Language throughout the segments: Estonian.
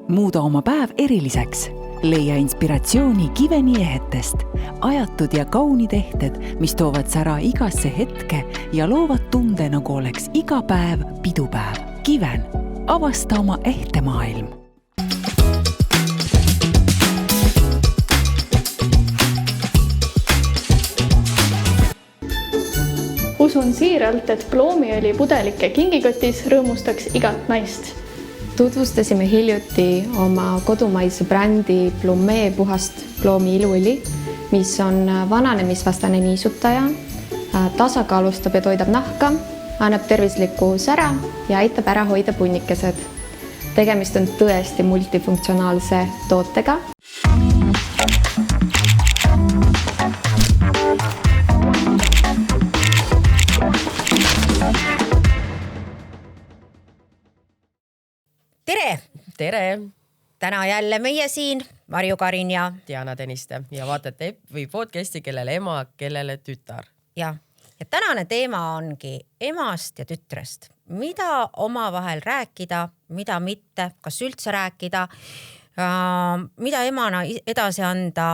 Muuda oma päev eriliseks. Leia inspiratsiooni Giveni ehetest. Ajatud ja kaunid ehted, mis toovad sära igasse hetke ja loovad tunde, nagu oleks iga päev pidupäev. Given. Avasta oma ehtemaailm. Usun siiralt, et ploomiõli pudelike kingikotis rõõmustaks igat naist. Tutvustasime hiljuti oma kodumaise brändi Plumee puhast ploomi iluõli, mis on vananemisvastane niisutaja, tasakaalustab ja toidab nahka, annab tervislikku sära ja aitab ära hoida punnikesed. Tegemist on tõesti multifunktsionaalse tootega. Tere! Tere! Täna jälle meie siin, Marju Karin ja Diana Tõniste ja vaatate või podcasti, kellele ema, kellele tütar. Ja tänane teema ongi emast ja tütrest. Mida omavahel rääkida, mida mitte, kas üldse rääkida, mida emana edasi anda,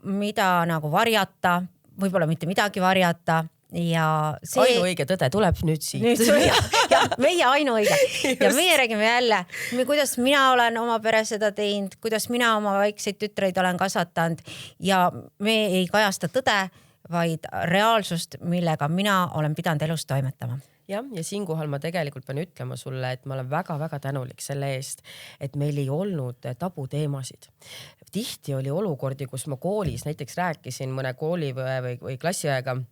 mida nagu varjata, võib-olla mitte midagi varjata. Ja see... Ainuõige tõde tuleb nüüd siit. Ja meie ainuõige. Ja meie räägime jälle, kuidas mina olen oma pere seda teinud, kuidas mina oma väikseid tütreid olen kasvatanud ja me ei kajasta tõde, vaid reaalsust, millega mina olen pidanud elus toimetama. Ja siinkohal ma tegelikult pean ütlema sulle, et ma olen väga-väga tänulik selle eest, et meil ei olnud tabuteemasid. Tihti oli olukordi, kus ma koolis näiteks rääkisin mõne kooli või klassiaega,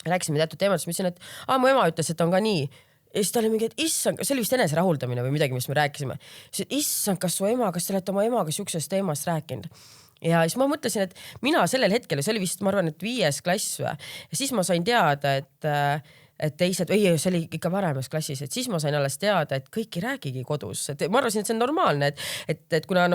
rääkisime teatud teemadest, mis ütlesin, et mu ema ütles, et on ka nii. Ja siis ta oli mingi, et issand, see oli vist enese rahuldamine või midagi, mis me rääkisime. Siis, et issand, kas su ema, kas te olete oma emaga siuksest teemast rääkinud? Ja siis ma mõtlesin, et mina sellel hetkel, see oli vist, ma arvan, et 5. klass või. Ja siis ma sain teada, et teised, see oli ikka varemas klassis, et siis ma sain alles teada, et kõik ei räägigi kodus. Et ma arvasin, et see on normaalne, et kuna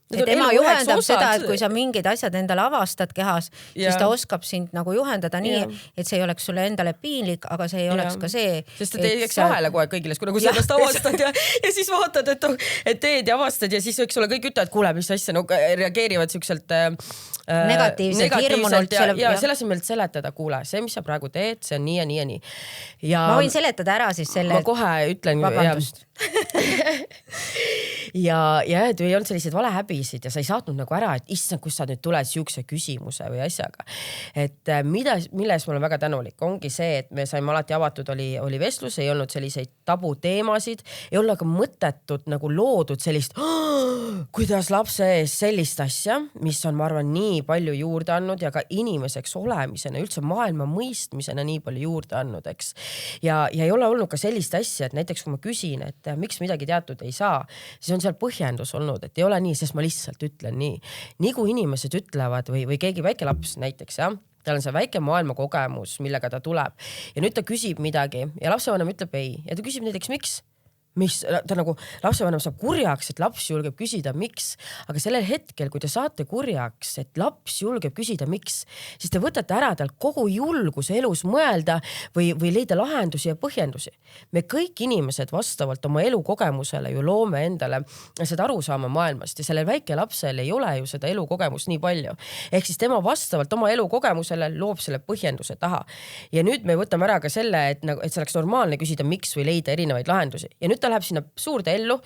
et ema juhendab seda, et kui sa mingid asjad endale avastad kehas, siis ta oskab sind nagu juhendada nii, et see ei oleks sulle endale piinlik, aga see ei oleks ka see. Sest et ei eks vahele kohe kõigile, kui sa ennast avastad ja siis vaatad, et teed ja avastad ja siis võiks sulle kõik ütled, kuule, mis asja reageerivad siukselt negatiivselt, hirmunult. Ja selle asemel seletada, kuule, see, mis sa praegu teed, see on nii ja nii ja nii. Ma võin seletada ära siis selle. Ma kohe ütlen. Vabandust. Ja ei olnud sellised valehäbisid ja sa ei saatnud nagu ära, et issand, kus sa nüüd tuled siukse küsimuse või asjaga. Et milles ma olen väga tänulik, ongi see, et me saime alati avatud, oli vestlus, ei olnud selliseid tabuteemasid, ei olnud aga mõttetut nagu loodud sellist, kuidas lapse ees sellist asja, mis on, ma arvan, nii palju juurde andnud ja ka inimeseks olemisena, üldse maailma mõistmisena nii palju juurde andnud, eks. Ja ei ole olnud ka sellist asja, et näiteks kui ma küsin, et miks midagi teatud ei saa, siis on seal põhjendus olnud, et ei ole nii, sest ma lihtsalt ütlen nii. Nii kui inimesed ütlevad või keegi väike laps näiteks, tal on see väike maailma kogemus, millega ta tuleb. Ja nüüd ta küsib midagi ja lapsevanem ütleb ei. Ja ta küsib näiteks miks? Ta nagu lapsevanem saab kurjaks, et laps julgeb küsida miks, aga sellel hetkel, kui te saate kurjaks, et laps julgeb küsida miks, siis te võtate ära tal kogu julguse elus mõelda või leida lahendusi ja põhjendusi. Me kõik inimesed vastavalt oma elukogemusele ju loome endale seda arusaama maailmast ja sellel väike lapsel ei ole ju seda elukogemust nii palju. Ehk siis tema vastavalt oma elukogemusele loob selle põhjenduse taha. Ja nüüd me võtame ära ka selle, et see oleks normaalne küsida miks või leida erinevaid lahendusi. Ja nüüd ta läheb sinna suurde ellu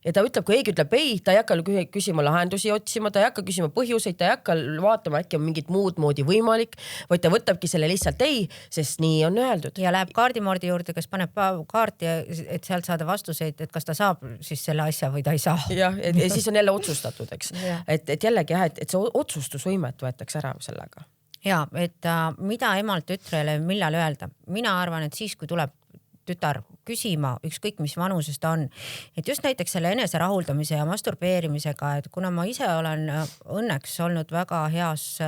ja ta ütleb, kui keegi ütleb ei, ta ei hakka küsima lahendusi otsima, ta ei hakka küsima põhjuseid, ta ei hakka vaatama äkki on mingit muud moodi võimalik, vaid ta võtabki selle lihtsalt ei, sest nii on öeldud. Ja läheb kaardimordi juurde, kes paneb kaarti, et sealt saada vastuseid, et kas ta saab siis selle asja või ta ei saa. Ja siis on jälle otsustatud, eks. Et jällegi, et see otsustusvõimet võetakse ära sellega. Ja, et mida emalt tütrele millal öelda? Mina arvan, et siis, kui tuleb tütar küsima, ükskõik mis vanuses ta on. Et just näiteks selle enese rahuldamise ja masturbeerimisega, et kuna ma ise olen õnneks olnud väga heas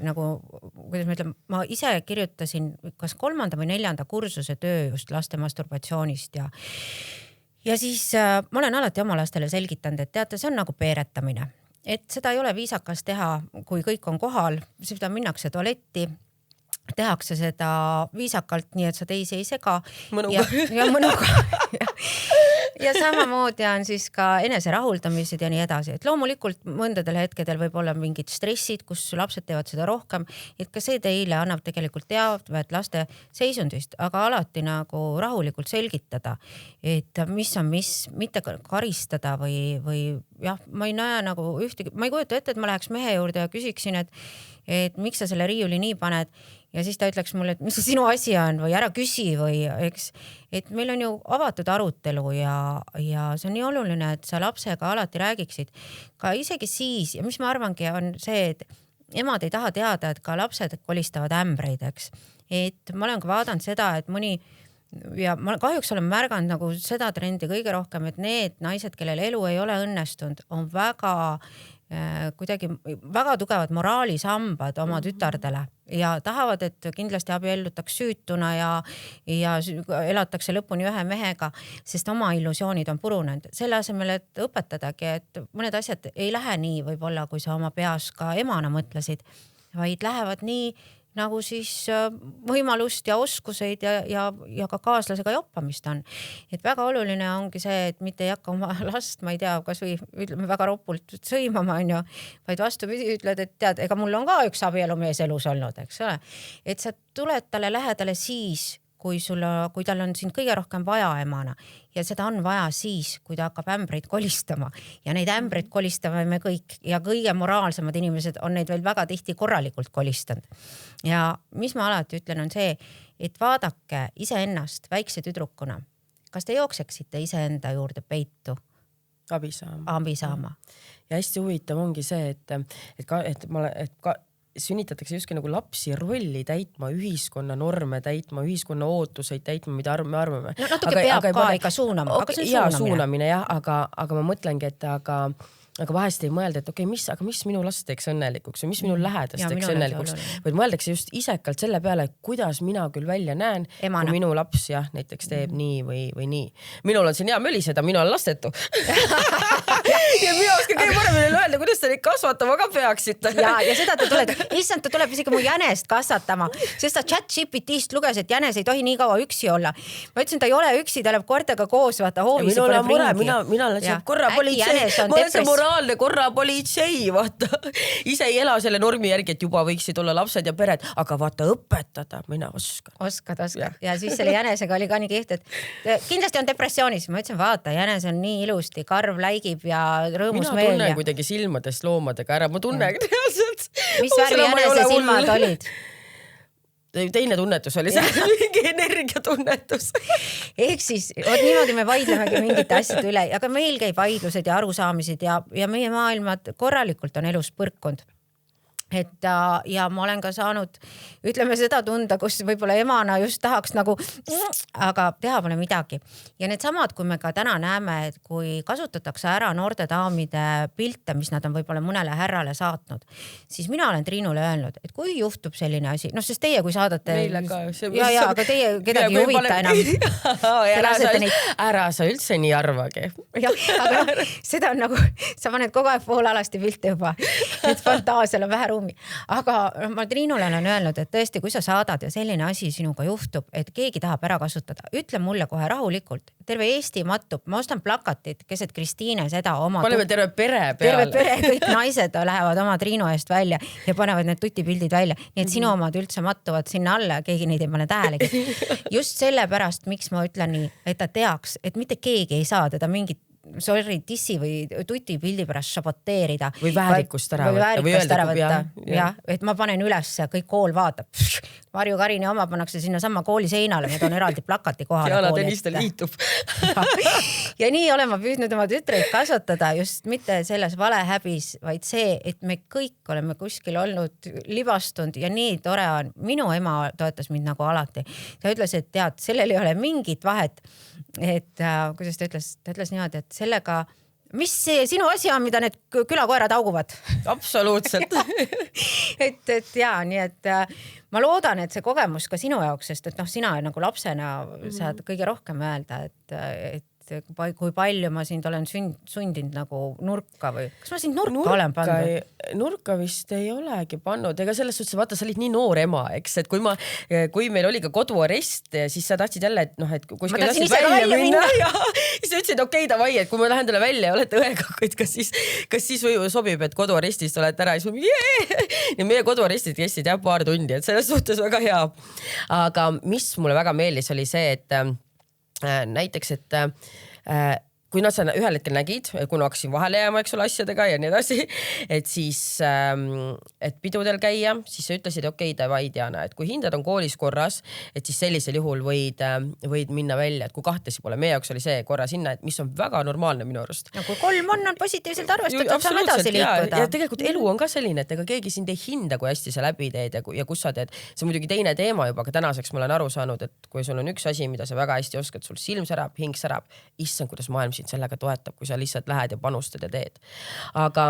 nagu, kuidas ma ütlen, ma ise kirjutasin kas 3. või 4. kursuse töö just laste masturbatsioonist ja siis ma olen alati oma lastele selgitanud, et teate, see on nagu peeretamine. Et seda ei ole viisakas teha, kui kõik on kohal, seda minnakse tualetti, tehakse seda viisakalt, nii et sa teisi ei sega. Mõnuga. Ja mõnuga. ja samamoodi on siis ka eneserahuldamised ja nii edasi, et loomulikult mõndadel hetkedel võib olla mingid stressid, kus lapsed teevad seda rohkem, et ka see teile annab tegelikult teadvat laste seisundist, aga alati nagu rahulikult selgitada, et mis on mis, mitte karistada või jah, ma ei näe nagu ühtegi, ma ei kujuta ette, et ma läheks mehe juurde ja küsiksin, et miks sa selle riiuli nii paned ja siis ta ütleks mulle, et mis see sinu asi on või ära küsi või eks, et meil on ju avatud arutelu ja see on nii oluline, et sa lapsega alati räägiksid ka isegi siis ja mis ma arvangi on see, et emad ei taha teada, et ka lapsed kolistavad ämbreid, eks, et ma olen ka vaadanud seda, et mõni ja ma kahjuks olen märganud nagu seda trendi kõige rohkem, et need naised, kellel elu ei ole õnnestunud, on kuidagi väga tugevad moraalisambad oma tütardele ja tahavad, et kindlasti abiellutaks süütuna ja elatakse lõpuni ühe mehega, sest oma illusioonid on purunenud. Selle asemel, et õpetadagi, et mõned asjad ei lähe nii võib-olla, kui sa oma peas ka emana mõtlesid, vaid lähevad nii, nagu siis võimalust ja oskuseid ja ka kaaslasega joppamist on. Et väga oluline ongi see, et mitte ei hakka oma last, ma ei tea, kas või ütleme väga ropult sõimama, on ju, vaid vastupidi ütled, et tead, ega mul on ka üks abielumees elus olnud, eks ole. Et sa tuled talle lähedale siis, kui tal on sind kõige rohkem vaja emana ja seda on vaja siis, kui ta hakkab ämbreid kolistama ja neid ämbreid kolistame me kõik ja kõige moraalsemad inimesed on neid veel väga tihti korralikult kolistanud. Ja mis ma alati ütlen on see, et vaadake iseennast väikse tüdrukuna. Kas te jookseksite iseenda juurde peitu? Abi saama. Ja hästi huvitav ongi see, et sünnitatakse justkui nagu lapsi rolli täitma, ühiskonna norme täitma, ühiskonna ootuseid täitma, mida me arvame. No natuke peab ka ikka suunama. Suunamine jah, aga ma mõtlengi, et aga vahest ei mõelda, et okei, mis minu last teeks õnnelikuks või mis minu lähedast teeks õnnelikuks, vaid mõeldakse just isekalt selle peale, kuidas mina küll välja näen, kui minu laps jah, näiteks teeb nii või nii. Minul on siin hea möliseda, mina olen lastetu. Ja mina oskan kõige paremini öelda, kuidas te neid kasvatama ka peaksite. Ja seda ta tuleb isegi mu jänest kasvatama, sest ta ChatGPT-st luges, et jänes ei tohi nii kaua üksi olla. Ma ütlesin, ta ei ole üksi, ta läheb koertega koos, vaata hoovis. Mina olen see moraalne korrapolitsei, vaata. Ise ei ela selle normi järgi, et juba võiksid olla lapsed ja pered, aga vaata õpetada, mina oskan. Oskad. Ja siis selle jänesega oli ka nii kiht, et kindlasti on depressioonis. Ma ütlesin, vaata, jänes on nii ilusti, karv läigib ja rõõmus meel. Mina tunnen kuidagi silmadest loomadega ära, ma tunnen reaalselt. Mis värvi jänese silmad olid? Teine tunnetus oli see, mingi energiatunnetus. Ehk siis, niimoodi me vaidlemegi mingite asjade üle, aga meil käib vaidlused ja arusaamised ja meie maailmad korralikult on elus põrkunud. Ja ma olen ka saanud, ütleme seda tunda, kus võib-olla emana just tahaks nagu, aga teha pole midagi. Ja need samad, kui me ka täna näeme, et kui kasutatakse ära noorte daamide pilte, mis nad on võib-olla mõnele härrale saatnud, siis mina olen Triinule öelnud, et kui juhtub selline asi, sest teie, kui saadate, aga teie kedagi ei huvita enam. Ära sa üldse nii arvagi. Aga seda on nagu, sa paned kogu aeg poolalasti pilte juba, et fantaasial on vähe aga ma Triinule olen öelnud, et tõesti, kui sa saadad ja selline asi sinuga juhtub, et keegi tahab ära kasutada, ütle mulle kohe rahulikult. Terve Eesti mattub, ma ostan plakatit keset Kristiine seda oma. Paneme terve pere peale. Terve pere, kõik naised lähevad oma Triinu eest välja ja panevad need tutipildid välja. Nii et sinu omad üldse mattuvad sinna alla, keegi neid ei pane tähelegi. Just sellepärast, miks ma ütlen nii, et ta teaks, et mitte keegi ei saa teda mingit dissi või tuti pildi pärast saboteerida. Või väärikust ära võtta. Ja, et ma panen üles ja kõik kool vaatab. Marju Karini oma pannakse sinna sama kooli seinale, need on eraldi plakati kohale. Jana Tõniste liitub. Ja nii olen ma püüdnud oma tütreid kasvatada just mitte selles valehäbis, vaid see, et me kõik oleme kuskil olnud libastunud ja nii tore on. Minu ema toetas mind nagu alati. Ta ütles, et tead, sellel ei ole mingit vahet. Et kuidas ta ütles niimoodi, et sellega, mis see sinu asi on, mida need külakoerad auguvad? Absoluutselt. et jaa, nii et ma loodan, et see kogemus ka sinu jaoks, sest et sina nagu lapsena saad kõige rohkem öelda, et kui palju ma sind olen sundinud nagu nurka või kas ma sind nurka olen pannud? Nurka vist ei olegi pannud, ega selles suhtes, vaata, sa olid nii noor ema, eks, et kui meil oli ka koduarest, siis sa tahtsid jälle, et noh, et kuskil tahtsid välja minna ja siis sa ütlesid, okei, davai, et kui ma lähen talle välja ja olete õega, et kas siis sobib, et koduarestist olete ära ja siis ja meie koduarestid kestsid jah paar tundi, et selles suhtes väga hea. Aga mis mulle väga meeldis, oli see, et näiteks, et kui nad ühel hetkel nägid, kui hakkasin vahele jääma, eks ole, asjadega ja nii edasi, et siis, et pidudel käia, siis sa ütlesid, okei, davai, Diana, et kui hindad on koolis korras, et siis sellisel juhul võid minna välja, et kui kahtesi pole, meie jaoks oli see korra sinna, et mis on väga normaalne minu arust. Ja kui 3 on positiivselt arvestatud, saame edasi liikuda. Ja tegelikult elu on ka selline, et ega keegi sind ei hinda, kui hästi sa läbi teed ja kus sa teed. See on muidugi teine teema juba, aga tänaseks ma olen aru saanud, et kui sul on üks asi, mida sa väga hästi oskad, sul silm särab, hing särab, issand, kuidas maailm sind sellega toetab, kui sa lihtsalt lähed ja panustad ja teed. Aga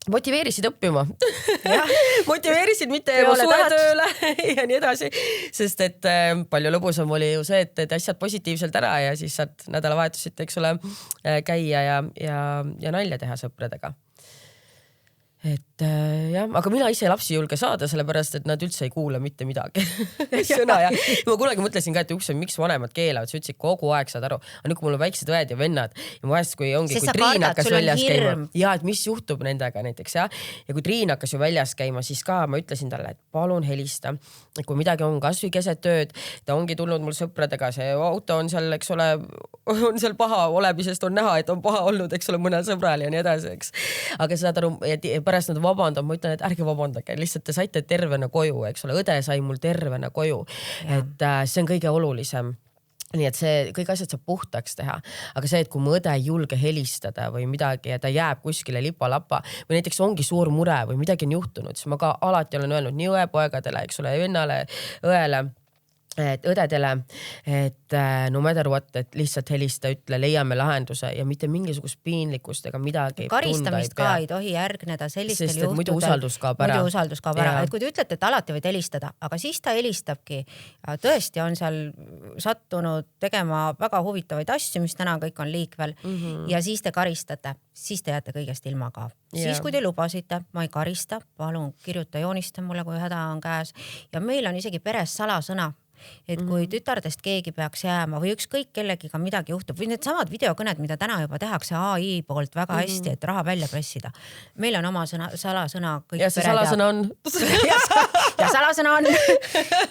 motiveerisid õppima. Motiveerisid mitte suvetööle ja nii edasi, sest et palju lõbusam oli ju see, et teed asjad positiivselt ära ja siis saad nädalavahetusite, eks ole, käia ja nalja teha sõpradega. Et jah, aga mina ise lapsi julge saada, sellepärast, et nad üldse ei kuula mitte midagi. Sõna ja ma kunagi mõtlesin ka, et miks vanemad keelavad, sa ütlesid kogu aeg saad aru. Aga nüüd, kui mul on väiksed õed ja vennad ja vahest, kui Triin hakkas väljas käima ja et mis juhtub nendega näiteks ja kui Triin hakkas ju väljas käima, siis ka ma ütlesin talle, et palun helista. Kui midagi on kas või keset tööd, ta ongi tulnud mul sõpradega, see auto on seal, eks ole, on seal paha olemisest on näha, et on paha olnud, eks ole, mõnel sõbral ja nii edasi, eks. Aga saad aru, pärast nad vabandab, ma ütlen, et ärge vabandage, lihtsalt te saite tervena koju, eks ole, õde sai mul tervena koju, et see on kõige olulisem. Nii et see kõik asjad saab puhtaks teha, aga see, et kui mu õde ei julge helistada või midagi ja ta jääb kuskile lipa-lapa või näiteks ongi suur mure või midagi on juhtunud, siis ma ka alati olen öelnud nii õepoegadele, eks ole, vennale, õele, et õdedele, et no matter what, et lihtsalt helista, ütle, leiame lahenduse ja mitte mingisugust piinlikkust ega midagi. Karistamist ka ei tohi järgneda sellistel juhtudel. Muidu usaldus kaob ära. Et kui te ütlete, et alati võid helistada, aga siis ta helistabki. Tõesti on seal sattunud tegema väga huvitavaid asju, mis täna kõik on liikvel ja siis te karistate, siis te jääte kõigest ilma ka. Siis kui te lubasite, ma ei karista, palun kirjuta, joonista mulle, kui häda on käes ja meil on isegi peres salasõna. Et kui tütardest keegi peaks jääma või ükskõik kellegiga midagi juhtub või need samad videokõned, mida täna juba tehakse AI poolt väga hästi, et raha välja pressida. Meil on oma salasõna. Ja see salasõna on. Ja salasõna on.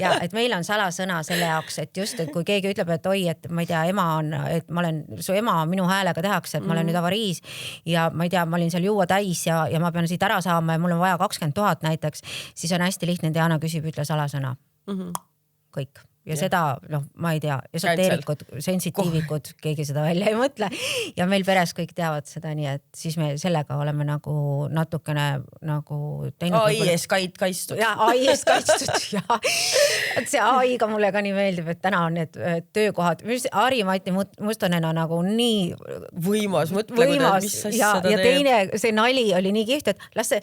Ja et meil on salasõna selle jaoks, et just, et kui keegi ütleb, et oi, et ma ei tea, ema on, et ma olen, su ema minu häälega tehakse, et ma olen nüüd avariis ja ma ei tea, ma olin seal juua täis ja ma pean siit ära saama ja mul on vaja 20 000 näiteks, siis on hästi lihtne, Diana küsib, ütle salasõna. Kõik. Ja seda, ma ei tea, esoteerikud, sensitiivikud, keegi seda välja ei mõtle ja meil peres kõik teavad seda, nii et siis me sellega oleme nagu natukene nagu teinud. AI eest kaitstud. Ja AI eest kaitstud ja see AI-ga mulle ka nii meeldib, et täna on need töökohad, Ari-Mati Mustonena nagu nii võimas, mõtle, mis asja ta teeb. Ja teine, see nali oli nii kiht, et las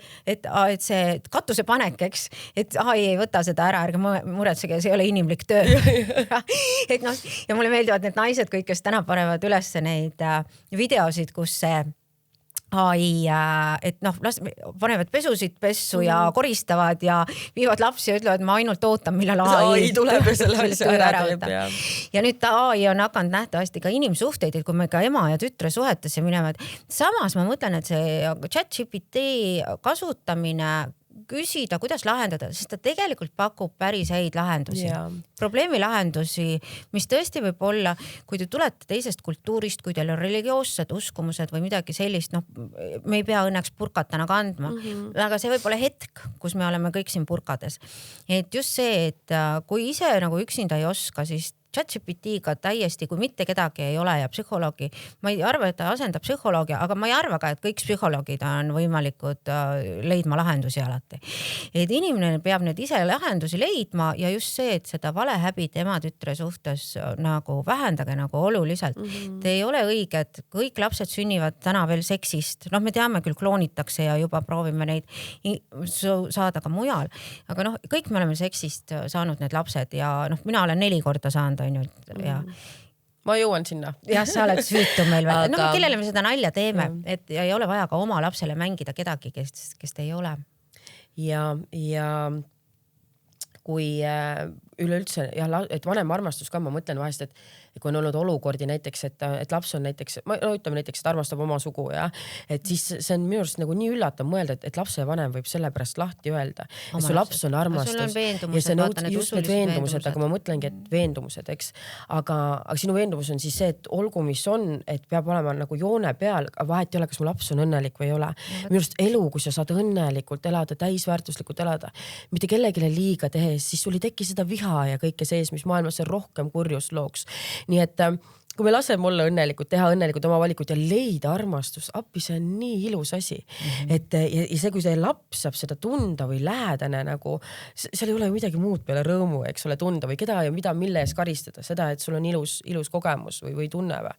see katuse panek, eks, et AI ei võta seda ära, ärge muretsege, see ei ole inimlik töö. Et noh, ja mulle meeldivad need naised kõik, kes täna panevad üles neid videosid, kus see AI, et noh, panevad pesusid pessu ja koristavad ja viivad lapsi ja ütlevad, ma ainult ootan, millal AI tuleb ja selle asja ära teeb. Ja nüüd AI on hakanud nähtavasti ka inimsuhteid, et kui me ka ema ja tütre suhetesse minevad. Samas ma mõtlen, et see ChatGPT kasutamine küsida, kuidas lahendada, sest ta tegelikult pakub päris häid lahendusi. Probleemi lahendusi, mis tõesti võib olla, kui te tulete teisest kultuurist, kui teil on religioossed uskumused või midagi sellist, me ei pea õnneks purkatana kandma, aga see võib olla hetk, kus me oleme kõik siin purkades. Et just see, et kui ise nagu üksinda ei oska, siis ChatGPT-ga täiesti, kui mitte kedagi ei ole ja psühholoogi, ma ei arva, et ta asendab psühholoogi, aga ma ei arva ka, et kõik psühholoogid on võimalikud leidma lahendusi alati. Et inimene peab need ise lahendusi leidma ja just see, et seda valehäbit ema tütre suhtes nagu vähendage nagu oluliselt. Te ei ole õige, et kõik lapsed sünnivad täna veel seksist. Me teame küll kloonitakse ja juba proovime neid saada ka mujal, aga kõik me oleme seksist saanud need lapsed ja mina olen 4 korda saanud. Ja ma jõuan sinna. jah, sa oled süütu meil veel. No kellele me seda nalja teeme, et ei ole vaja ka oma lapsele mängida kedagi, kes ei ole. Ja kui üleüldse, et vanema armastus ka, ma mõtlen vahest, et kui on olnud olukordi näiteks, et laps on näiteks, ütleme näiteks, et armastab oma sugu ja et siis see on minu arust nagu nii üllatav mõelda, et lapse vanem võib selle pärast lahti öelda. Ja su laps on armastus ja see on just need veendumused, aga ma mõtlengi, et veendumused, eks. Aga sinu veendumus on siis see, et olgu mis on, et peab olema nagu joone peal, vahet ei ole, kas mu laps on õnnelik või ei ole. Minu arust elu, kui sa saad õnnelikult elada, täisväärtuslikult elada, mitte kellegile liiga tehes, siis sul ei teki seda viha ja kõike sees, mis maailmas rohkem kurjust looks. Nii et kui me laseme olla õnnelikud, teha õnnelikud oma valikut ja leida armastust, appi, see on nii ilus asi. Et ja see, kui see laps saab seda tunda või lähedane nagu, seal ei ole midagi muud peale rõõmu, eks ole, tunda või keda ja mida, mille ees karistada, seda, et sul on ilus kogemus või tunne või?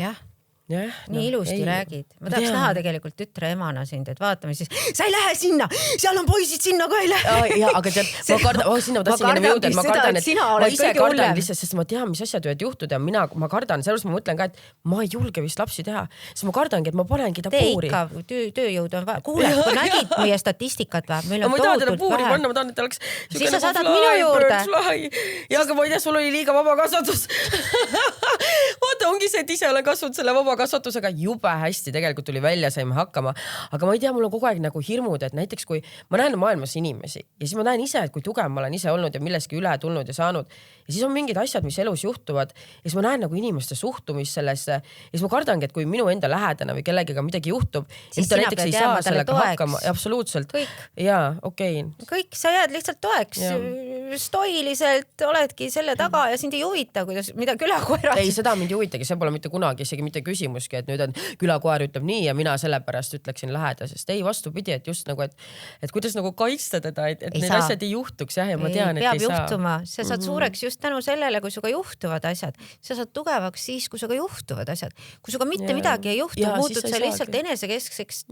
Jah. Nii ilusti räägid. Ma tahaks näha tegelikult tütre emana sind, et vaatame siis, sa ei lähe sinna, seal on poisid, sinna ka ei lähe. Aga tead, ma kardan, sinna ma tahtsin enam jõuda, et ma kardan, et ma ise kardan lihtsalt, sest ma tean, mis asjad võivad juhtuda ja ma kardan, sellest ma mõtlen ka, et ma ei julge vist lapsi teha, sest ma kardangi, et ma panengi ta puuri. Tööjõud on vaja. Kuule, kui nägid meie statistikat või? Meil on ma tahan teda puuri panna, ma tahan, et ta oleks siis sa saadad minu juurde. Ja, aga ma ei tea, sul oli liiga vaba kasvatus. Vaata, ongi see, et ise olen kasvanud selle vaba kasvatusega jube hästi, tegelikult tuli välja, saime hakkama, aga ma ei tea, mul on kogu aeg nagu hirmud, et näiteks kui ma näen maailmas inimesi ja siis ma näen ise, et kui tugev ma olen ise olnud ja milleski üle tulnud ja saanud ja siis on mingid asjad, mis elus juhtuvad ja siis ma näen nagu inimeste suhtumist sellesse ja siis ma kardangi, et kui minu enda lähedane või kellegiga midagi juhtub ja ta näiteks ei saa sellega hakkama, absoluutselt. Jaa, okei. Kõik, sa jääd lihtsalt toeks, stoiliselt oledki selle taga ja sind ei huvita, kuidas mida külakoerad. Ei, seda mind ei huvitagi, see pole mitte kunagi isegi mitte küsimuski, et nüüd on külakoer ütleb nii ja mina sellepärast ütleksin läheda, sest ei vastupidi, et just nagu, et kuidas nagu kaitsta teda, et need asjad ei juhtuks ja ma tean, et ei saa. Juhtuma. Sa saad suureks just tänu sellele, kui suga juhtuvad asjad. Sa saad tugevaks siis, kui suga juhtuvad asjad. Kui suga mitte midagi ei juhtu, muutud sa lihtsalt enesekeskseks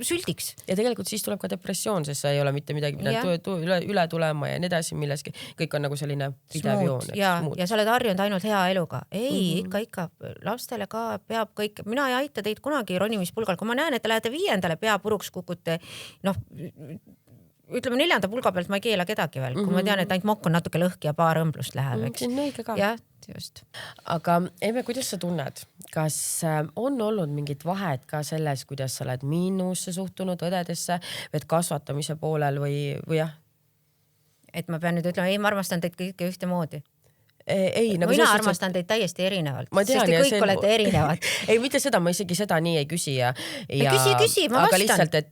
süldiks. Ja tegelikult siis tuleb ka depressioon, sest sa ei ole mitte midagi üle tulema ja nii edasi milleski. Kõik on nagu selline pidev joon. Ja sa oled harjunud ainult hea eluga. Ei, ikka lastele ka peab kõik, mina ei aita teid kunagi ronimispulgal, kui ma näen, et te lähete 5. pea puruks kukute, ütleme 4. pulga pealt ma ei keela kedagi veel, kui ma tean, et ainult mokk on natuke lõhki ja paar õmblust läheb, eks. Jah, just. Aga Emme, kuidas sa tunned? Kas on olnud mingit vahet ka selles, kuidas sa oled miinusse suhtunud õdedesse, või kasvatamise poolel või jah? Et ma pean nüüd ütlema, ei, ma armastan teid kõike ühte moodi. Ei, nagu mina armastan teid täiesti erinevalt, tean, sest te kõik olete erinevad. Ei, mitte seda, ma isegi seda nii ei küsi. Küsi, ma vastan. Aga lihtsalt, et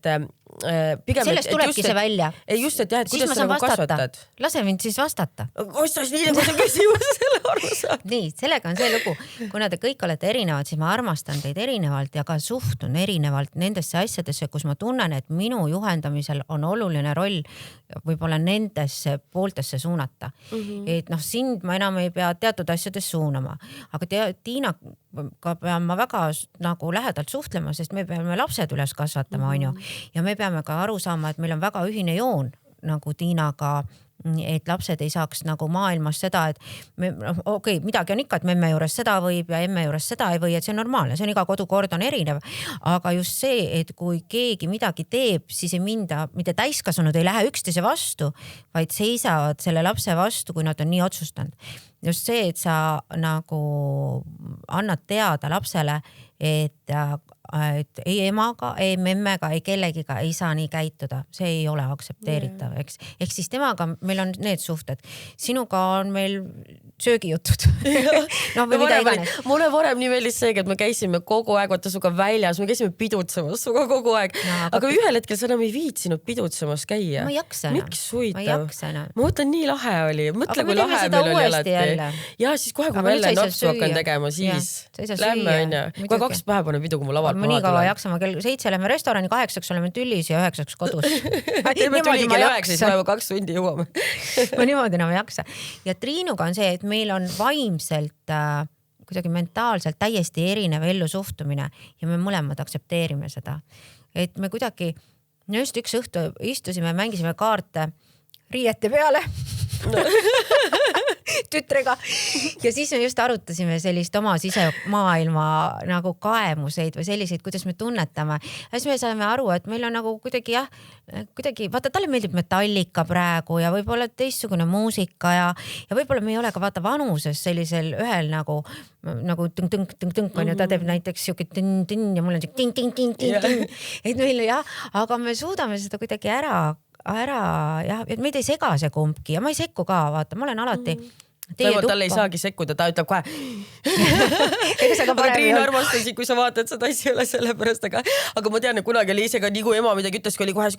pigem, sellest tulebki see välja. Ei just, et jah, et kuidas sa nagu kasvatad. Lase mind siis vastata. Ostas nii, nagu see küsimus selle aru saab. Nii, sellega on see lugu. Kuna te kõik olete erinevad, siis ma armastan teid erinevalt ja ka suhtun erinevalt nendesse asjadesse, kus ma tunnen, et minu juhendamisel on oluline roll võib-olla nendesse pooltesse suunata. Et sind ma enam ei pea teatud asjades suunama. Aga Tiina ka pean ma väga nagu lähedalt suhtlema, sest me peame lapsed üles kasvatama, on ju. Ja me peame ka aru saama, et meil on väga ühine joon nagu Tiinaga, et lapsed ei saaks nagu maailmas seda, et midagi on ikka, et memme juures seda võib ja emme juures seda ei või, et see on normaalne, see on iga kodukord on erinev. Aga just see, et kui keegi midagi teeb, siis ei minda, mitte täiskasunud ei lähe üksteise vastu, vaid seisavad selle lapse vastu, kui nad on nii otsustanud. Just see, et sa nagu annad teada lapsele, et ei emaga, ei memmega, ei kellegiga ei saa nii käituda. See ei ole aktsepteeritav, eks. Ehk siis temaga meil on need suhted. Sinuga on meil söögijutud. Või mida iganes. Mulle varem nii meeldis see, et me käisime kogu aeg vaata suga väljas, me käisime pidutsemas suga kogu aeg. Aga ühel hetkel sa enam ei viitsinud pidutsemas käia. Ma ei jaksa enam. Miks huvitav? Ma mõtlen, nii lahe oli. Mõtle, kui lahe meil oli alati. Ja siis kohe, kui ma jälle napsu hakkan tegema, siis lämme on ja. Kui 2 päeva pane pidu, kui ma lavalt maha tulen. Nii kaua jaksama, kell 7 lähme restorani, 8 oleme tüllis ja 9 kodus. Teeme tüli kell 9, siis päeva 2 tundi jõuame. Ma niimoodi enam ei jaksa. Ja Triinuga on see, et meil on vaimselt, kuidagi mentaalselt täiesti erinev ellu suhtumine ja me mõlemad aktsepteerime seda. Et me kuidagi, just üks õhtu istusime, mängisime kaarte riiete peale. tütrega. Ja siis me just arutasime sellist oma sisemaailma nagu kaemuseid või selliseid, kuidas me tunnetame. Ja siis me saime aru, et meil on nagu kuidagi vaata, talle meeldib Metallica praegu ja võib-olla teistsugune muusika ja võib-olla me ei ole ka vaata vanuses sellisel ühel nagu tõnk on ju, ta teeb näiteks siuke tünn ja mul on siuke ting. Et meil aga me suudame seda kuidagi ära jah, et meid ei sega see kumbki ja ma ei sekku ka, vaata, ma olen alati talle ei saagi sekkuda, ta ütleb kohe aga Triin armastasid, kui sa vaatad seda asja üle sellepärast, aga ma tean, et kunagi oli isegi nii, kui ema midagi ütles, kui oli kohe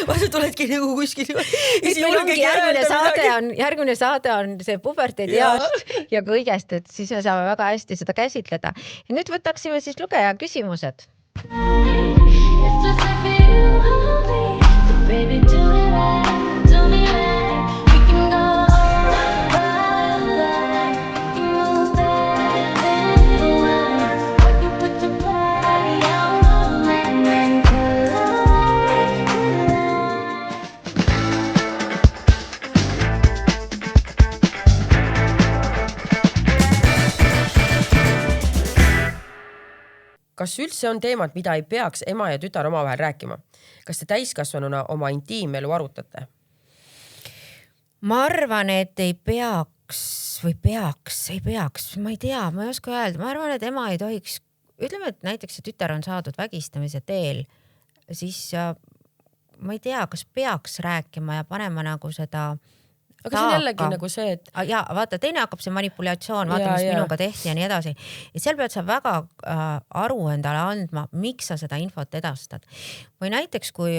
vaata, tuledki nagu kuskil järgmine saade on see puberteediast ja kõigest, et siis me saame väga hästi seda käsitleda. Ja nüüd võtaksime siis lugeja küsimused. Baby, do me that, we can go all right, you move that what you put to play, and Kas üldse on teemad, mida ei peaks ema ja tütar omavahel rääkima? Kas te täiskasvanuna oma intiimelu arutate? Ma arvan, et ei peaks, ma ei tea, ma ei oska öelda. Ma arvan, et ema ei tohiks, ütleme, et näiteks see tütar on saadud vägistamise teel, siis ma ei tea, kas peaks rääkima ja panema nagu seda aga see on jällegi nagu see, et ja vaata, teine hakkab see manipulatsioon, vaata, mis minuga tehti ja nii edasi. Ja seal pead sa väga aru endale andma, miks sa seda infot edastad. Või näiteks, kui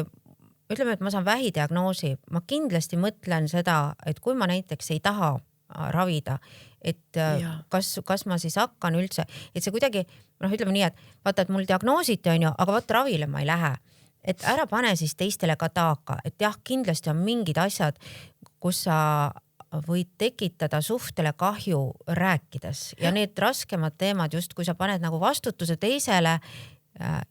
ütleme, et ma saan vähidiagnoosi, ma kindlasti mõtlen seda, et kui ma näiteks ei taha ravida, et kas ma siis hakkan üldse, et see kuidagi, ütleme nii, et vaata, et mul diagnoositi on ju, aga vaata, ravile ma ei lähe. Et ära pane siis teistele ka taaka, et jah, kindlasti on mingid asjad, kus sa võid tekitada suhtele kahju rääkides ja need raskemad teemad just, kui sa paned nagu vastutuse teisele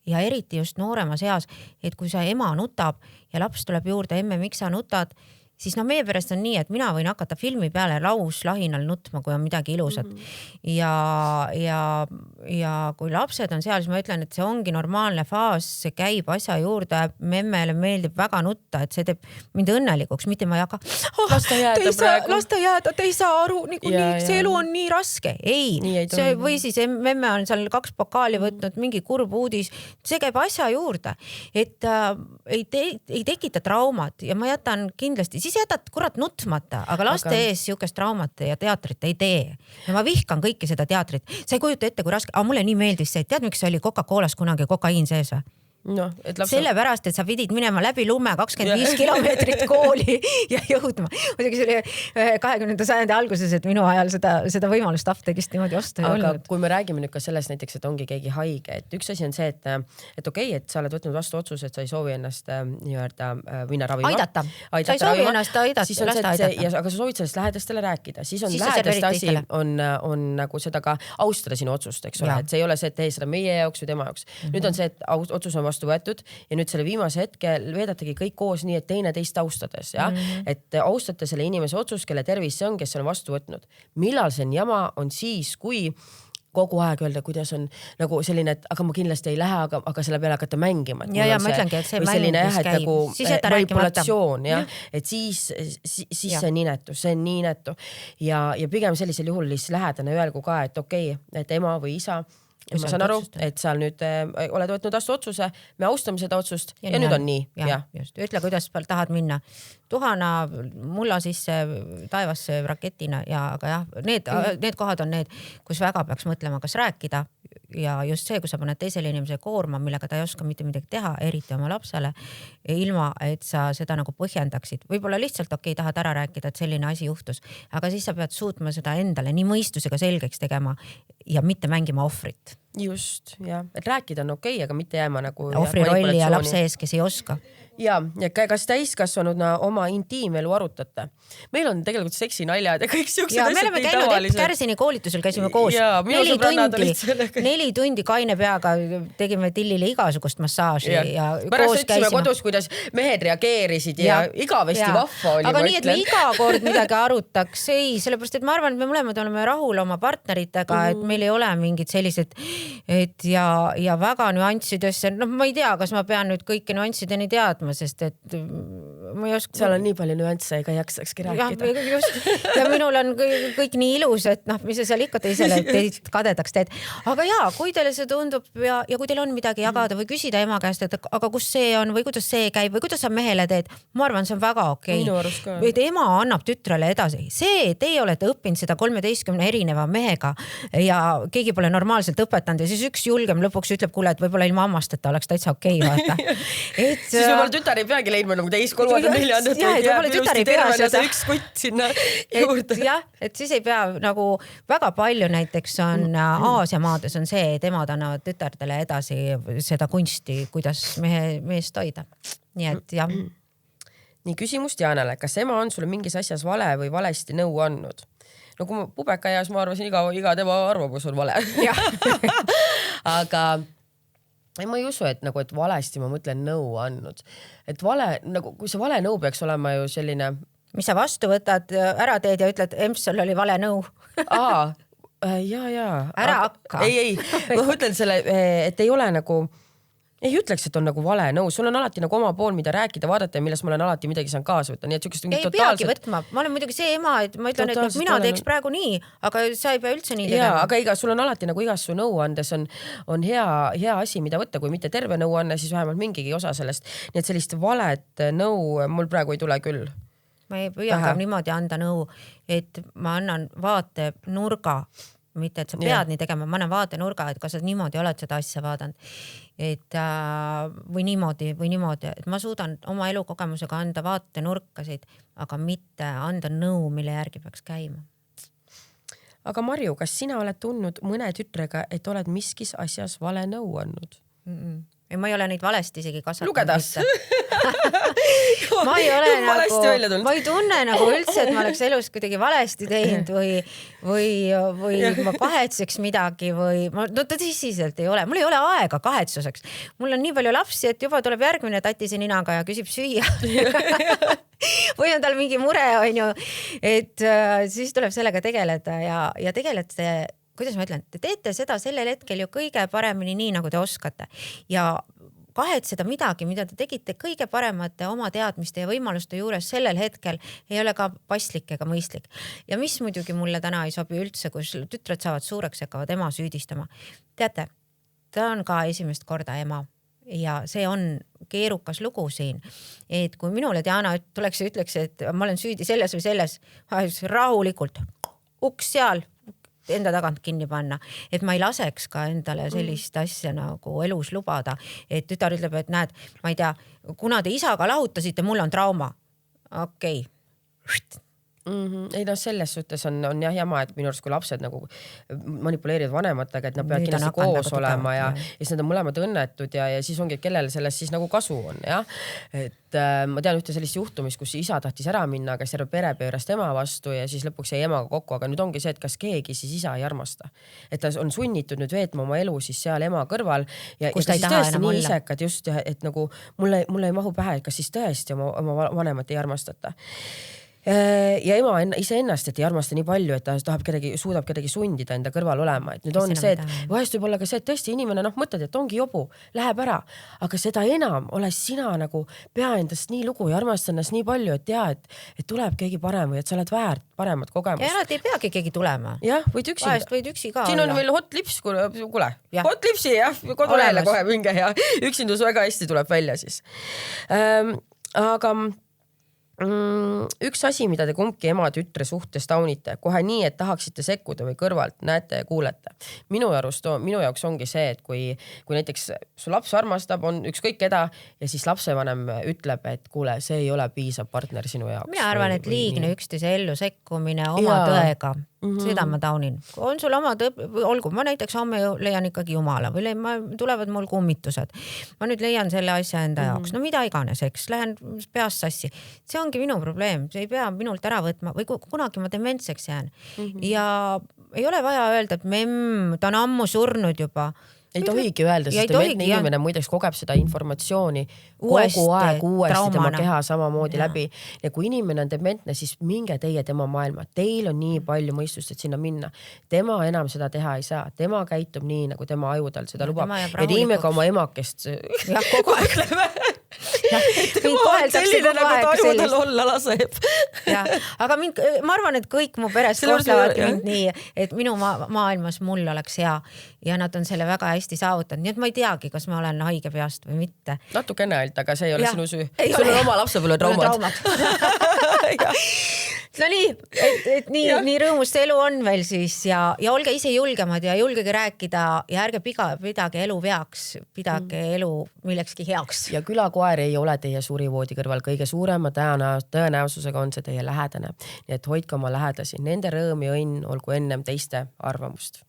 ja eriti just nooremas eas, et kui sa ema nutab ja laps tuleb juurde, emme, miks sa nutad, siis meie perest on nii, et mina võin hakata filmi peale lauslahinal nutma, kui on midagi ilusat. Ja kui lapsed on seal, siis ma ütlen, et see ongi normaalne faas, see käib asja juurde, memmele meeldib väga nutta, et see teeb mind õnnelikuks, mitte ma ei hakka las ta jääda, te ei saa aru, see elu on nii raske. Ei, see, või siis memme on seal 2 pokaali võtnud, mingi kurb uudis, see käib asja juurde, et ei tekita traumat ja ma jätan kindlasti siis jätad kurat nutmata, aga laste ees siukest traumat ja teatrit ei tee. Ja ma vihkan kõike seda teatrit. Sa ei kujuta ette, kui raske, mulle nii meeldis see, tead, miks oli Coca-Colas kunagi kokaiin sees või? No, sellepärast, et sa pidid minema läbi lume 25 kilomeetrit kooli ja jõudma. Muidugi see oli 20. sajandi alguses, et minu ajal seda võimalust apteegist niimoodi osta ei olnud. Kui me räägime nüüd ka sellest näiteks, et ongi keegi haige, et üks asi on see, et okei, et sa oled võtnud vastu otsuse, et sa ei soovi ennast minna ravima. Aidata. Sa ei soovi ennast aidata. Aga sa soovid sellest lähedastele rääkida. Siis on lähedaste asi on nagu seda ka austada sinu otsust, eks ole. Et see ei ole see, et tee seda meie jaoks või tema jaoks. Nüüd on see, et otsus on vastu võetud ja nüüd selle viimase hetkel veedategi kõik koos nii, et teine teist austades, et austate selle inimese otsus, kelle tervis see on, kes on vastu võtnud. Millal see jama on siis, kui kogu aeg öelda, kuidas on nagu selline, et aga ma kindlasti ei lähe, aga selle peale hakata mängima. Ja ma ütlengi, et see mängis käib. Nagu manipulatsioon, et siis see ninetu, see on niinetu. Ja pigem sellisel juhul lähedane öelgu ka, et okei, et ema või isa, ma saan aru, et sa nüüd oled võtnud vastu otsuse, me austame seda otsust ja nüüd on nii. Just, ütle, kuidas tahad minna. Tuhana mulla sisse taevasse raketina aga jah, need kohad on need, kus väga peaks mõtlema, kas rääkida ja just see, kui sa paned teisele inimese koorma, millega ta ei oska mitte midagi teha, eriti oma lapsele, ilma, et sa seda nagu põhjendaksid. Võib-olla lihtsalt tahad ära rääkida, et selline asi juhtus, aga siis sa pead suutma seda endale nii mõistusega selgeks tegema ja mitte mängima ohvrit. just, jah, et rääkida on okei, aga mitte jääma nagu ohvri rolli ja lapse ees, kes ei oska. Ja kas täiskasvanuna oma intiimelu arutate? Meil on tegelikult seksinaljad ja kõik siuksed asjad. Me oleme käinud Epp Kärsini koolitusel, käisime koos 4 tundi kaine peaga, tegime Tillile igasugust massaaži ja pärast ütlesime kodus, kuidas mehed reageerisid ja igavesti vahva oli. Aga nii, et me iga kord midagi arutaks, ei, sellepärast, et ma arvan, et me mõlemad oleme rahul oma partneritega, et meil ei ole mingid sellised ja väga nüanssidesse, ma ei tea, kas ma pean nüüd kõiki nüanssideni teadma, sest et ma ei oska. Seal on nii palju nüansse, ega jaksakski rääkida. Ja minul on kõik nii ilus, et mis sa seal ikka teisele kadedaks teed. Aga jaa, kui teile see tundub ja kui teil on midagi jagada või küsida ema käest, et aga kus see on või kuidas see käib või kuidas sa mehele teed, ma arvan, see on väga okei. Et ema annab tütrele edasi. See, teie olete õppinud seda 13 erineva mehega ja keegi pole normaalselt õpetanud ja siis üks julgem lõpuks ütleb, kuule, et võib-olla ilma ammasteta oleks täitsa okei, vaata. Siis võib-olla tütar ei peagi leidma nagu teist, kolmandat, neljandat, üks kutt sinna juurde. Jah, et siis ei pea nagu väga palju näiteks on Aasia maades on see, et emad annavad tütardele edasi seda kunsti, kuidas meest hoida. Nii et jah. Nii küsimus Dianale, kas ema on sulle mingis asjas vale või valesti nõu andnud? No kui ma pubekaeas, ma arvasin, iga tema arvamus on vale. Aga ma ei usu, et valesti ma mõtlen nõu andnud. Et vale, nagu kui see vale nõu peaks olema ju selline... Mis sa vastu võtad, ära teed ja ütled, sul oli vale nõu. Jaa. Ära hakka. Ei. Ma mõtlen selle, et ei ole nagu... Ei ütleks, et on nagu vale nõu. Sul on alati nagu oma pool, mida rääkida, vaadata ja millest ma olen alati midagi saan kaasa võtta. Nii et sükest ei peagi võtma. Ma olen muidugi see ema, et ma ütlen, et mina teeks praegu nii, aga sa ei pea üldse nii tegema. Aga sul on alati nagu igas su nõuandes on hea asi, mida võtta, kui mitte terve nõuanne, siis vähemalt mingigi osa sellest. Nii et sellist valet nõu mul praegu ei tule küll. Ma ei püüa ka niimoodi anda nõu, et ma annan vaate nurga, mitte et sa pead nii tegema, ma annan vaate nurga, et kas sa niimoodi oled seda asja vaadanud. Et või niimoodi, et ma suudan oma elukogemusega anda vaate nurkasid, aga mitte anda nõu, mille järgi peaks käima. Aga Marju, kas sina oled tundnud mõne tütrega, et oled miskis asjas vale nõu andnud? Ja ma ei ole neid valesti isegi kasvatanud. Lugedas. Ma ei ole nagu, ma ei tunne nagu üldse, et ma oleks elus kuidagi valesti teinud või ma kahetseks midagi või no tõsiselt ei ole. Mul ei ole aega kahetsuseks. Mul on nii palju lapsi, et juba tuleb järgmine tatise ninaga ja küsib süüa. Või on tal mingi mure, on ju, et siis tuleb sellega tegeleda ja tegelete, kuidas ma ütlen, te teete seda sellel hetkel ju kõige paremini nii, nagu te oskate ja kahetseda midagi, mida te tegite kõige paremate oma teadmiste ja võimaluste juures sellel hetkel ei ole ka paslik ega mõistlik. Ja mis muidugi mulle täna ei sobi üldse, kus tütred saavad suureks ja hakkavad ema süüdistama. Teate, ta on ka esimest korda ema ja see on keerukas lugu siin. Et kui minule Diana tuleks ja ütleks, et ma olen süüdi selles või selles, rahulikult, uks seal, enda tagant kinni panna, et ma ei laseks ka endale sellist asja nagu elus lubada, et tütar ütleb, et näed, ma ei tea, kuna te isaga lahutasite, mul on trauma. Okei. Ei selles suhtes on jah jama, et minu arust kui lapsed nagu manipuleerivad vanematega, et nad peavad kindlasti koos olema ja siis nad on mõlemad õnnetud ja siis ongi, kellel sellest siis nagu kasu on, jah. Et ma tean ühte sellist juhtumist, kus isa tahtis ära minna, aga serve pere pöörast ema vastu ja siis lõpuks jäi emaga kokku, aga nüüd ongi see, et kas keegi siis isa ei armasta. Et ta on sunnitud nüüd veetma oma elu siis seal ema kõrval ja kus ta ei taha enam olla. Isekad just, et nagu mulle ei mahu pähe, kas siis tõesti oma vanemat ei armastata. Ja ema iseennast, et ei armasta nii palju, et ta suudab kedagi sundida enda kõrval olema. Et nüüd on see, et vahest võib olla ka see, et tõesti inimene mõtled, et ongi jobu, läheb ära, aga seda enam oles sina nagu pea endast nii lugu ja armasta ennast nii palju, et tea, et tuleb keegi parem või et sa oled väärt paremat kogemust. Ja nad ei peagi keegi tulema. Jah, võid üksi. Vahest võid üksi ka siin olla. On veel hot lips, kuule, hot lipsi jah, kodulehele kohe minge ja üksindus väga hästi tuleb välja siis. Aga Üks asi, mida te kumbki ema-tütre suhtes taunite, kohe nii, et tahaksite sekkuda või kõrvalt näete ja kuulete. Minu jaoks ongi see, et kui näiteks su laps armastab, on ükskõik keda ja siis lapsevanem ütleb, et kuule, see ei ole piisav partner sinu jaoks. Mina arvan, et liigne üksteise ellu sekkumine oma tõega. Seda ma taunin. On sul oma olgu, ma näiteks homme leian ikkagi jumala või tulevad mul kummitused. Ma nüüd leian selle asja enda jaoks. No mida iganes, eks, lähen peast sassi. See ongi minu probleem. See ei pea minult ära võtma või kunagi ma dementseks jään. Ja ei ole vaja öelda, et ta on ammu surnud juba. Ei tohigi öelda, sest dementne inimene muideks kogeb seda informatsiooni kogu aeg uuesti tema keha samamoodi läbi. Ja kui inimene on dementne, siis minge teie tema maailma. Teil on nii palju mõistust, et sinna minna. Tema enam seda teha ei saa. Tema käitub nii, nagu tema aju tal seda lubab. Ja niime ka oma emakest. Ja kogu aeg läbi. Selline nagu ta aju tal olla laseb. Aga ma arvan, et kõik mu peres kohtavad mind nii, et minu maailmas mul oleks hea ja nad on selle väga hästi saavutanud. Nii et ma ei teagi, kas ma olen haige peast või mitte. Natukene ainult, aga see ei ole sinu süü. Sul on oma lapsepõlve traumad. No nii, et nii rõõmust elu on veel siis ja olge ise julgemad ja julgege rääkida ja ärge pidage elu veaks, pidage elu millekski heaks. Ja külakoer ei ole teie surivoodi kõrval. Kõige suurema tõenäosusega on see teie lähedane. Nii et hoidke oma lähedasi. Nende rõõm ja õnn olgu ennem teiste arvamust.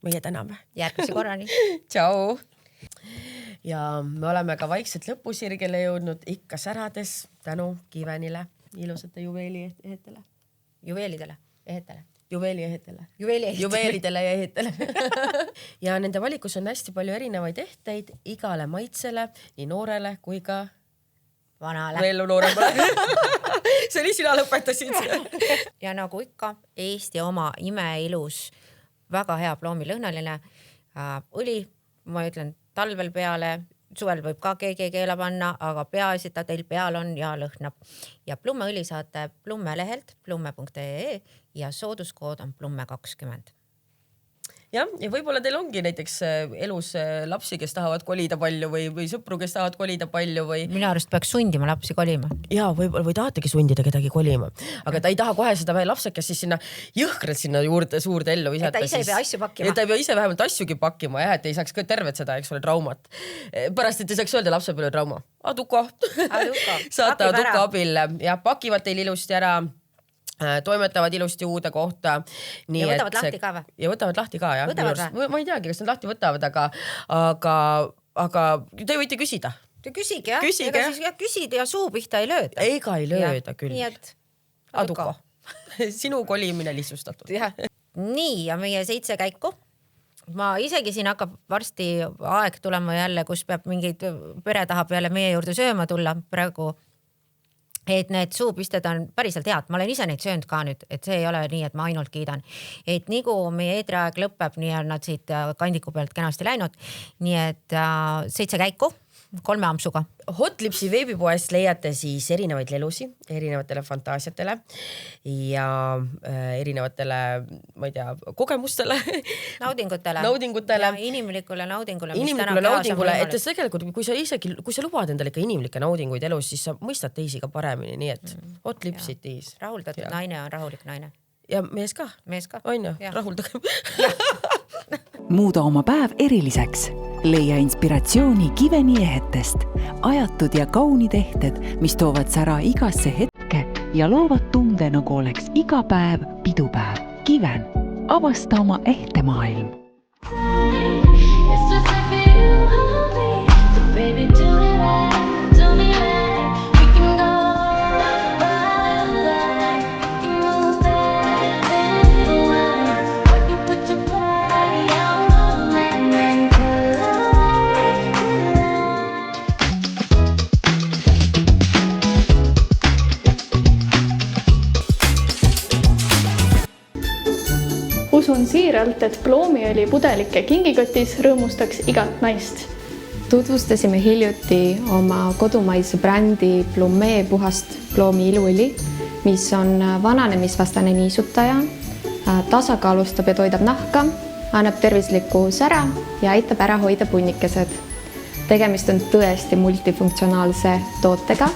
Meie täname. Järgmise korrani. Tšau. Ja me oleme ka vaikselt lõpusirgele jõudnud ikka särades tänu Kivenile. Ilusate juveeliehetele. Juveelidele, ehetele. Juveeliehetele. Juveelidele ja ehetele. Ja nende valikus on hästi palju erinevaid ehteid igale maitsele, nii noorele kui ka vanale. Veel nooremale. See oli sina lõpetasid. Ja nagu ikka, Eesti oma imeilus, väga hea ploomilõhnaline õli, ma ütlen talvel peale, suvel võib ka keegi keela panna, aga peaasi, et ta teil peal on ja lõhnab. Ja plummeõli saate Plumme lehelt plumme.ee ja sooduskood on plumme20. Ja võib-olla teil ongi näiteks elus lapsi, kes tahavad kolida palju või sõpru, kes tahavad kolida palju või... Minu arust peaks sundima lapsi kolima. Ja või tahategi sundida kedagi kolima. Aga ta ei taha kohe seda lapsekest siis sinna jõhkralt sinna suurde ellu visata. Et ta ise ei pea asju pakkima. Et ta ei pea ise vähemalt asjugi pakkima, et ei saaks ka tervet seda, eks ole, traumat. Pärast, et ei saaks öelda lapsepõlve trauma. Aduko. Saate Aduko abil ja pakivad teil ilusti ära. Toimetavad ilusti uude kohta. Ja võtavad lahti ka või? Ja võtavad lahti ka, jah. Ma ei teagi, kas nad lahti võtavad, aga te võite küsida. Te küsige, jah. Küsid ja suu pihta ei lööda. Ega ei lööda küll. Nii et Aduko. Sinu kolimine lihtsustatud. Nii, ja meie 7 käiku. Ma isegi siin hakkab varsti aeg tulema jälle, kus peab mingid pere tahab jälle meie juurde sööma tulla praegu. Et need suupisted on päriselt head. Ma olen ise neid söönud ka nüüd, et see ei ole nii, et ma ainult kiidan. Et nii kui meie eetriaeg lõpeb, nii on nad siit kandiku pealt kenasti läinud. Nii et 7 käiku, 3 ampsuga. Hotlipsi veebipoest leiate siis erinevaid lelusi, erinevatele fantaasiatele ja erinevatele, ma ei tea, kogemustele. Naudingutele. Ja inimlikule naudingule. Inimlikule naudingule, et tegelikult, kui sa lubad endale ikka inimlikke naudinguid elus, siis sa mõistad teisi ka paremini, nii et hotlipsid tiis. Rahuldatud naine on rahulik naine. Ja mees ka. On ju, rahuldagem. Muuda oma päev eriliseks. Leia inspiratsiooni Kiveni ehetest. Ajatud ja kaunid ehted, mis toovad sära igasse hetke ja loovad tunde, nagu oleks iga päev pidupäev. Kiven. Avasta oma ehte maailm. Usun siiralt, et ploomiõli pudelike kingikotis rõõmustaks igat naist. Tutvustasime hiljuti oma kodumaise brändi Plumme puhast ploomi iluõli, mis on vananemisvastane niisutaja, tasakaalustab ja toidab nahka, annab tervislikku sära ja aitab ära hoida punnikesed. Tegemist on tõesti multifunktsionaalse tootega.